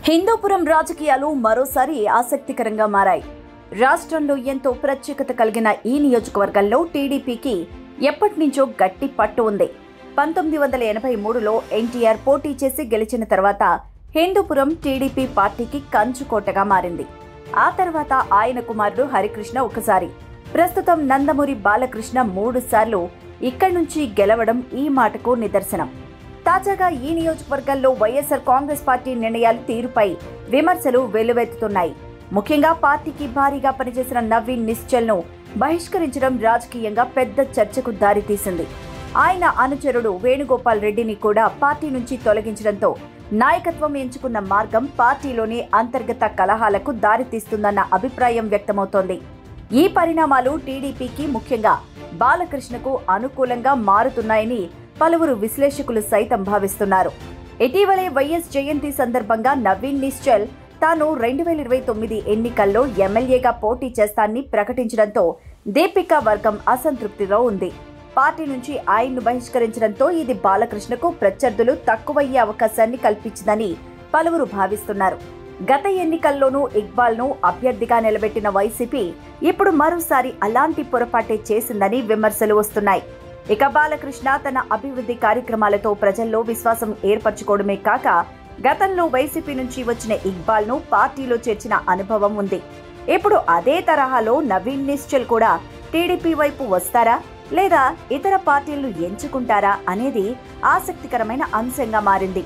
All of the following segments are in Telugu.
హిందూపురం రాజకీయాలు మరోసారి ఆసక్తికరంగా మారాయి. రాష్ట్రంలో ఎంతో ప్రత్యేకత కలిగిన ఈ నియోజకవర్గంలో టీడీపీకి ఎప్పటినుంచో గట్టి పట్టు ఉంది. 1983లో ఎన్టీఆర్ పోటీ చేసి గెలిచిన తర్వాత హిందూపురం టీడీపీ పార్టీకి కంచుకోటగా మారింది. ఆ తర్వాత ఆయన కుమారుడు హరికృష్ణ ఒకసారి, ప్రస్తుతం నందమూరి బాలకృష్ణ 3 సార్లు ఇక్కడి నుంచి గెలవడం ఈ మాటకు నిదర్శనం. తాజాగా ఈ నియోజకవర్గంలో వైఎస్ఆర్ కాంగ్రెస్ పార్టీ నిర్ణయాల తీరుపై విమర్శలు వెల్లువెత్తుతున్నాయి. ముఖ్యంగా పార్టీకి భారీగా పనిచేసిన నవీన్ నిశ్చల్ను బహిష్కరించడం రాజకీయంగా పెద్ద చర్చకు దారితీసింది. ఆయన అనుచరుడు వేణుగోపాల్ రెడ్డిని కూడా పార్టీ నుంచి తొలగించడంతో నాయకత్వం ఎంచుకున్న మార్గం పార్టీలోని అంతర్గత కలహాలకు దారితీస్తుందన్న అభిప్రాయం వ్యక్తమవుతోంది. ఈ పరిణామాలు టీడీపీకి, ముఖ్యంగా బాలకృష్ణకు అనుకూలంగా మారుతున్నాయని పలువురు విశ్లేషకులు సైతం భావిస్తున్నారు. ఇటీవలే వైఎస్ జయంతి సందర్భంగా నవీన్ నిశ్చల్ తాను 2029 ఎన్నికల్లో ఎమ్మెల్యేగా పోటీ చేస్తానని ప్రకటించడంతో దీపిక వర్గం అసంతృప్తిలో ఉంది. పార్టీ నుంచి ఆయన్ను బహిష్కరించడంతో ఇది బాలకృష్ణకు ప్రత్యర్థులు తక్కువయ్యే అవకాశాన్ని కల్పించిందని పలువురు భావిస్తున్నారు. గత ఎన్నికల్లోనూ ఇక్బాల్ను అభ్యర్థిగా నిలబెట్టిన వైసీపీ ఇప్పుడు మరోసారి అలాంటి పొరపాటే చేసిందని విమర్శలు వస్తున్నాయి. ఇక బాలకృష్ణ తన అభివృద్ధి కార్యక్రమాలతో ప్రజల్లో విశ్వాసం ఏర్పరచుకోవడమే కాక గతంలో వైసీపీ నుంచి వచ్చిన ఇక్బాల్ను పార్టీలో చేర్చిన అనుభవం ఉంది. ఇప్పుడు అదే తరహాలో నవీన్ నిశ్చల్ కూడా టీడీపీ వైపు వస్తారా లేదా ఇతర పార్టీలను ఎంచుకుంటారా అనేది ఆసక్తికరమైన అంశంగా మారింది.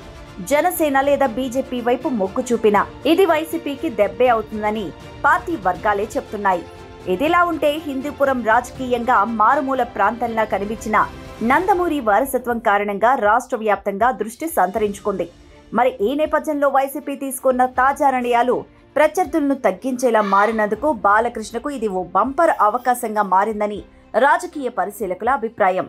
జనసేన లేదా బీజేపీ వైపు మొగ్గు చూపినా ఇది వైసీపీకి దెబ్బే అవుతుందని పార్టీ వర్గాలే చెప్తున్నాయి. ఇదిలా ఉంటే హిందూపురం రాజకీయంగా మారుమూల ప్రాంతంలా కనిపించిన నందమూరి వారసత్వం కారణంగా రాష్ట్ర వ్యాప్తంగా దృష్టి సంతరించుకుంది. మరి ఈ నేపథ్యంలో వైసీపీ తీసుకున్న తాజా నిర్ణయాలు ప్రత్యర్థులను తగ్గించేలా మారినందుకు బాలకృష్ణకు ఇది ఓ బంపర్ అవకాశంగా మారిందని రాజకీయ పరిశీలకుల అభిప్రాయం.